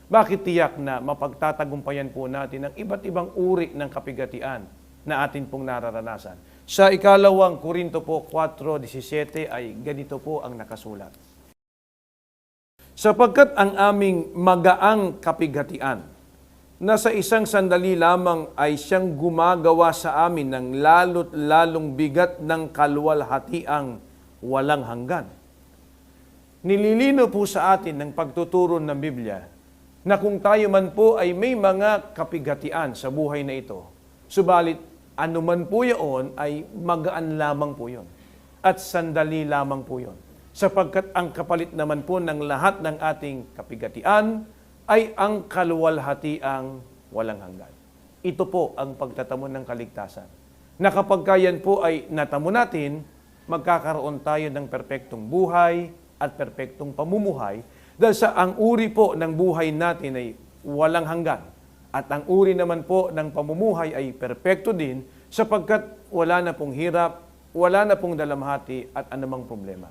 Bakit tiyak na mapagtatagumpayan po natin ang iba't ibang uri ng kapigatian na atin pong nararanasan? Sa ikalawang Korinto po 4:17 ay ganito po ang nakasulat. Sapagkat ang aming magaang kapigatian na sa isang sandali lamang ay siyang gumagawa sa amin ng lalo't lalong bigat ng kaluwalhatiang walang hanggan. Nililino po sa atin ng pagtuturo ng Biblia na kung tayo man po ay may mga kapigatian sa buhay na ito, subalit anuman po yun ay magaan lamang po yun at sandali lamang po yun. Sapagkat ang kapalit naman po ng lahat ng ating kapigatian ay ang kaluwalhatiang walang hanggan. Ito po ang pagtatamo ng kaligtasan. Na kapag yan po ay natamo natin, magkakaroon tayo ng perpektong buhay at perpektong pamumuhay dahil sa ang uri po ng buhay natin ay walang hanggan. At ang uri naman po ng pamumuhay ay perpekto din sapagkat wala na pong hirap, wala na pong dalamhati at anumang problema.